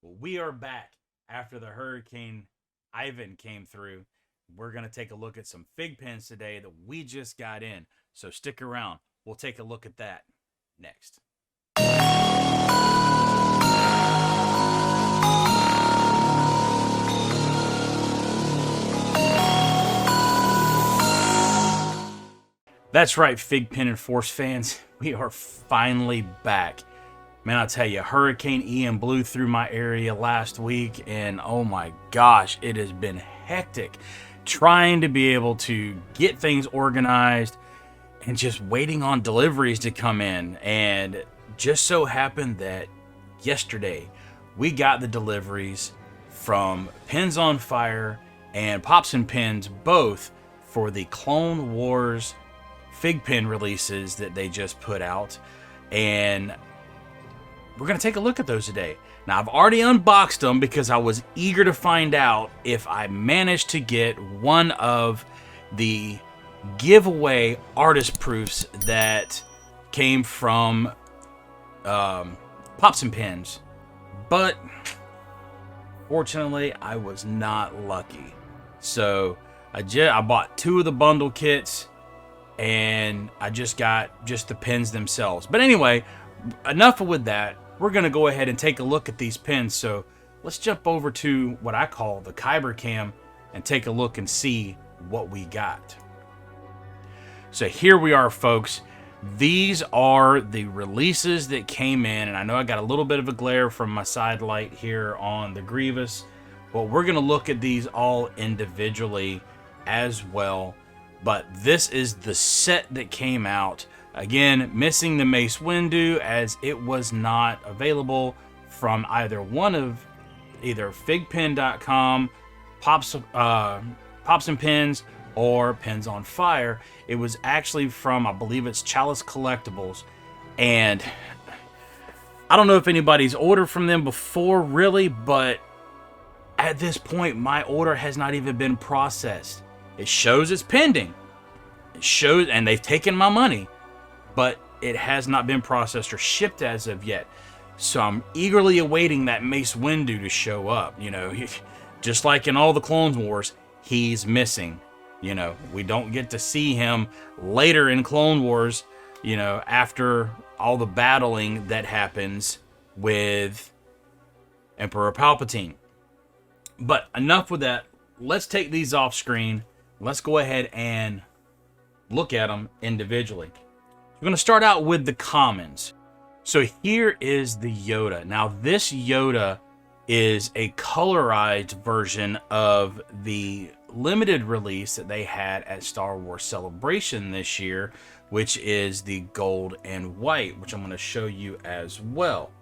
We are back after the Hurricane Ivan came through. We're going to take a look at some fig pins today that we just got in. So stick around. We'll take a look at that next. That's right, FiGPiN and Force fans. We are finally back. Man, I'll tell you, Hurricane Ian blew through my area last week, and oh my gosh, it has been hectic trying to be able to get things organized and just waiting on deliveries to come in. And just so happened that yesterday we got the deliveries from Pins on Fire and Pops&Pins, both for the Clone Wars FiGPiN releases that they just put out. And we're going to take a look at those today. Now, I've already unboxed them because I was eager to find out if I managed to get one of the giveaway artist proofs that came from Pops&Pins. But fortunately, I was not lucky. So I bought two of the bundle kits, and I just got the pins themselves. But anyway, enough with that. We're going to go ahead and take a look at these pins. So let's jump over to what I call the kyber cam and take a look and see what we got. So here we are, folks. These are the releases that came in, and I know I got a little bit of a glare from my side light here on the Grievous, but we're going to look at these all individually as well. But this is the set that came out. Again, missing the Mace Windu as it was not available from either FigPin.com, Pops&Pins, or Pins on Fire. It was actually from, I believe it's Chalice Collectibles. And I don't know if anybody's ordered from them before, really, but at this point, my order has not even been processed. It shows it's pending. It shows, and they've taken my money, but it has not been processed or shipped as of yet. So I'm eagerly awaiting that Mace Windu to show up. You know, just like in all the Clone Wars, he's missing. You know, we don't get to see him later in Clone Wars, you know, after all the battling that happens with Emperor Palpatine. But enough with that. Let's take these off screen. Let's go ahead and look at them individually. We're going to start out with the commons. So here is the Yoda. Now this Yoda is a colorized version of the limited release that they had at Star Wars Celebration this year, which is the gold and white, which I'm going to show you as well.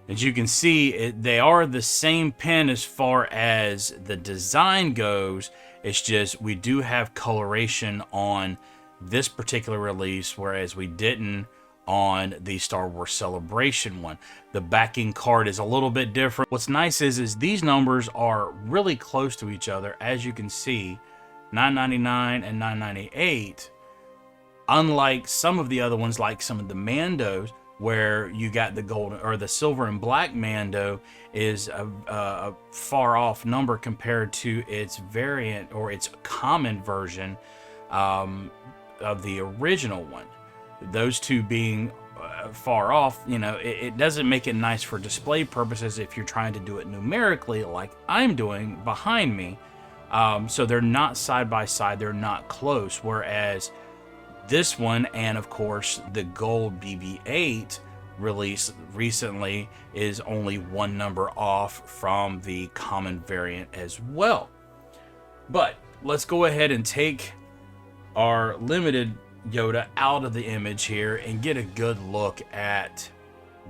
As you can see, they are the same pin as far as the design goes. It's just we do have coloration on this particular release, whereas we didn't on the Star Wars Celebration one. The backing card is a little bit different. What's nice is these numbers are really close to each other. As you can see, 999 and 998. Unlike some of the other ones, like some of the Mandos, where you got the gold or the silver and black Mando is a far off number compared to its variant or its common version of the original one. Those two being far off, you know, it doesn't make it nice for display purposes if you're trying to do it numerically like I'm doing behind me. So they're not side by side, they're not close, whereas this one, and of course the gold BB-8 release recently, is only one number off from the common variant as well. But let's go ahead and take our limited Yoda out of the image here and get a good look at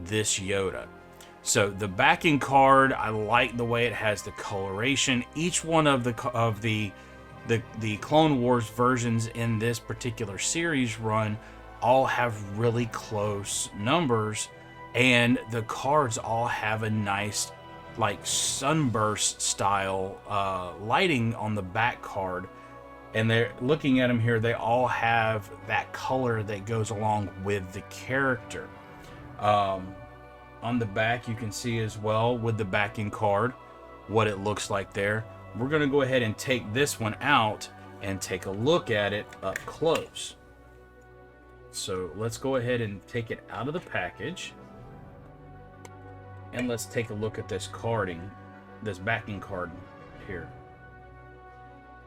this Yoda. So the backing card, I like the way it has the coloration. Each one of the Clone Wars versions in this particular series run all have really close numbers, and the cards all have a nice like sunburst style lighting on the back card. And they're looking at them here, they all have that color that goes along with the character. on the back, you can see as well with the backing card what it looks like there. We're going to go ahead and take this one out and take a look at it up close. So let's go ahead and take it out of the package. And let's take a look at this carding, this backing card here.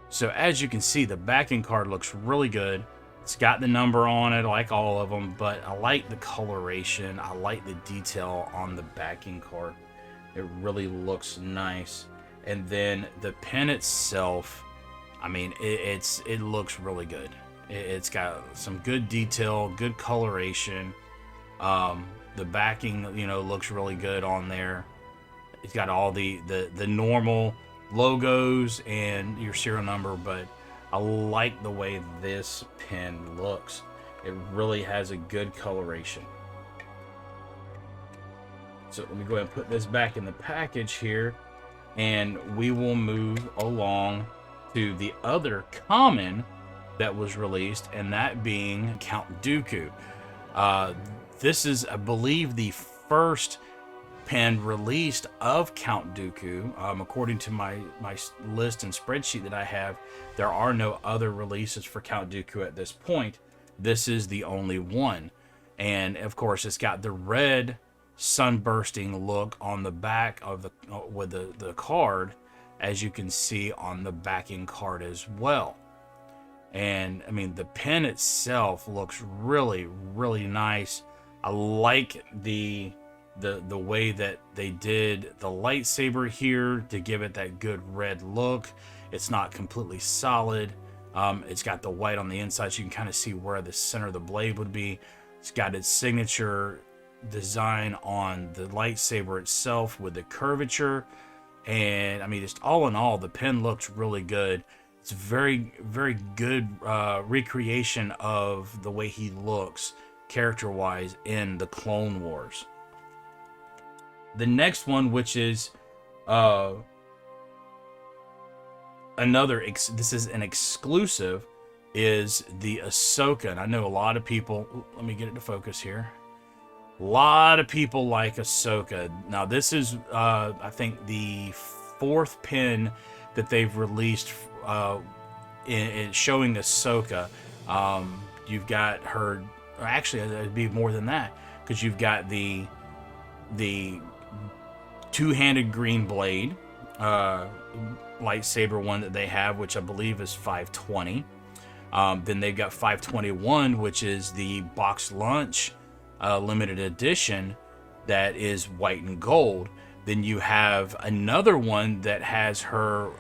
So as you can see, the backing card looks really good. It's got the number on it, like all of them, but I like the coloration. I like the detail on the backing card. It really looks nice. And then the pin itself, I mean, it looks really good. It's got some good detail, good coloration. The backing, you know, looks really good on there. It's got all the normal logos and your serial number, but I like the way this pin looks. It really has a good coloration. So let me go ahead and put this back in the package here, and we will move along to the other common that was released, and that being Count Dooku. This is, I believe, the first pin released of Count Dooku. According to my list and spreadsheet that I have, there are no other releases for Count Dooku at this point. This is the only one. And of course, it's got the red sunbursting look on the back of the with the card, as you can see on the backing card as well. And I mean, the pin itself looks really, really nice. I like the way that they did the lightsaber here to give it that good red look. It's not completely solid. It's got the white on the inside, so you can kind of see where the center of the blade would be. It's got its signature design on the lightsaber itself with the curvature. And I mean, just all in all, the pen looks really good. It's very, very good recreation of the way he looks character-wise in the Clone Wars. The next one, which is this is an exclusive, is the Ahsoka. And I know a lot of people, let me get it to focus here. A lot of people like Ahsoka. Now this is, I think, the fourth pin that they've released in showing Ahsoka. You've got her, or actually it'd be more than that, because you've got the two-handed green blade lightsaber one that they have, which I believe is 520. Then they've got 521, which is the box lunch limited edition that is white and gold. Then you have another one that has her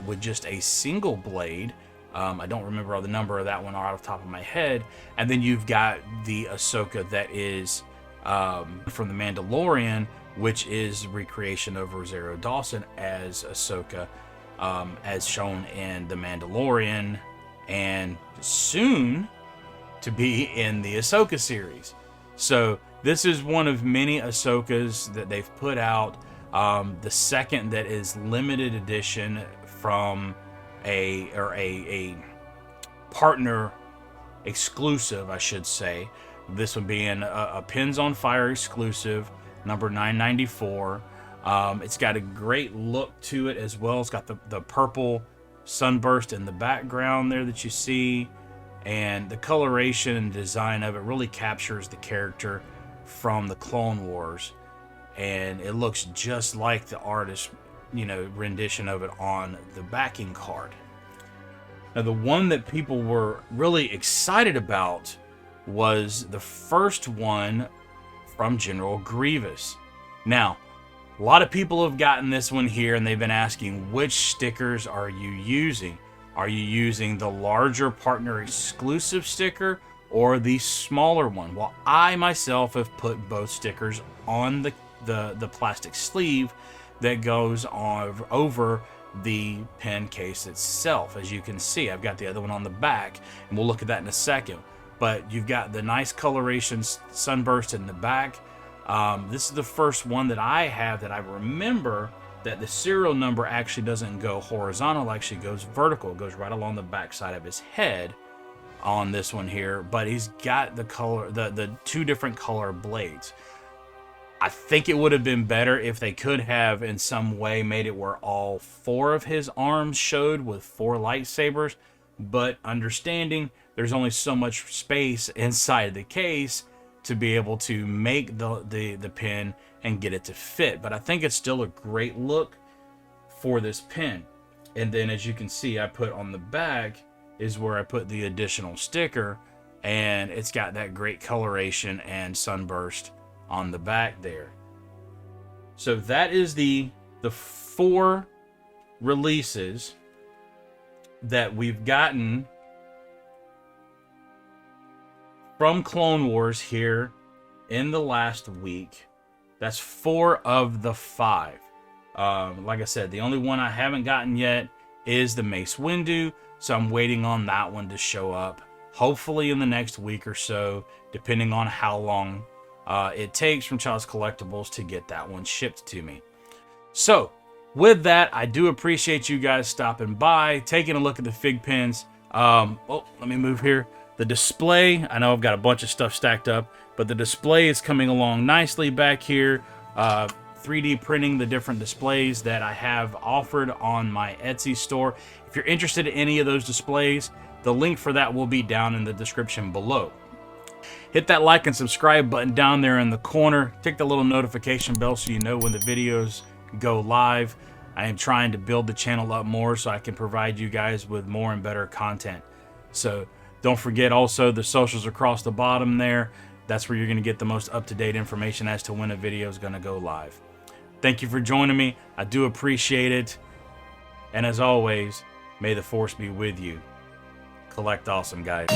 with just a single blade. I don't remember the number of that one off the top of my head. And then you've got the Ahsoka that is from The Mandalorian, which is recreation of Rosario Dawson as Ahsoka, as shown in The Mandalorian, and soon to be in the Ahsoka series. So this is one of many Ahsokas that they've put out. The second that is limited edition from a partner exclusive, I should say. This one being a Pins on Fire exclusive, number 994. It's got a great look to it as well. It's got the purple sunburst in the background there that you see, and the coloration and design of it really captures the character from the Clone Wars, and it looks just like the artist, rendition of it on the backing card. Now, the one that people were really excited about was the first one from General Grievous. Now, a lot of people have gotten this one here, and they've been asking, which stickers are you using? Are you using the larger partner exclusive sticker or the smaller one? Well, I myself have put both stickers on the plastic sleeve that goes on over the pen case itself. As you can see, I've got the other one on the back, and we'll look at that in a second. But you've got the nice coloration sunburst in the back. This is the first one that I have that I remember that the serial number actually doesn't go horizontal, actually goes vertical. It goes right along the back side of his head on this one here, but he's got the color, the two different color blades. I think it would have been better if they could have in some way made it where all 4 of his arms showed with 4 lightsabers, but understanding there's only so much space inside the case to be able to make the pin and get it to fit. But I think it's still a great look for this pin. And then as you can see, I put on the back is where I put the additional sticker, and it's got that great coloration and sunburst on the back there. So that is the 4 releases that we've gotten from Clone Wars here in the last week. That's 4 of the 5. Like I said, the only one I haven't gotten yet is the Mace Windu, so I'm waiting on that one to show up, hopefully in the next week or so, depending on how long it takes from Child's Collectibles to get that one shipped to me. So with that, I do appreciate you guys stopping by, taking a look at the FiGPiNs. Oh, let me move here. The display, I know I've got a bunch of stuff stacked up, but the display is coming along nicely back here. 3D printing the different displays that I have offered on my Etsy store. If you're interested in any of those displays, the link for that will be down in the description below. Hit that like and subscribe button down there in the corner. Tick the little notification bell so you know when the videos go live. I am trying to build the channel up more so I can provide you guys with more and better content. So don't forget also the socials across the bottom there. That's where you're going to get the most up-to-date information as to when a video is going to go live. Thank you for joining me. I do appreciate it. And as always, may the Force be with you. Collect awesome, guys.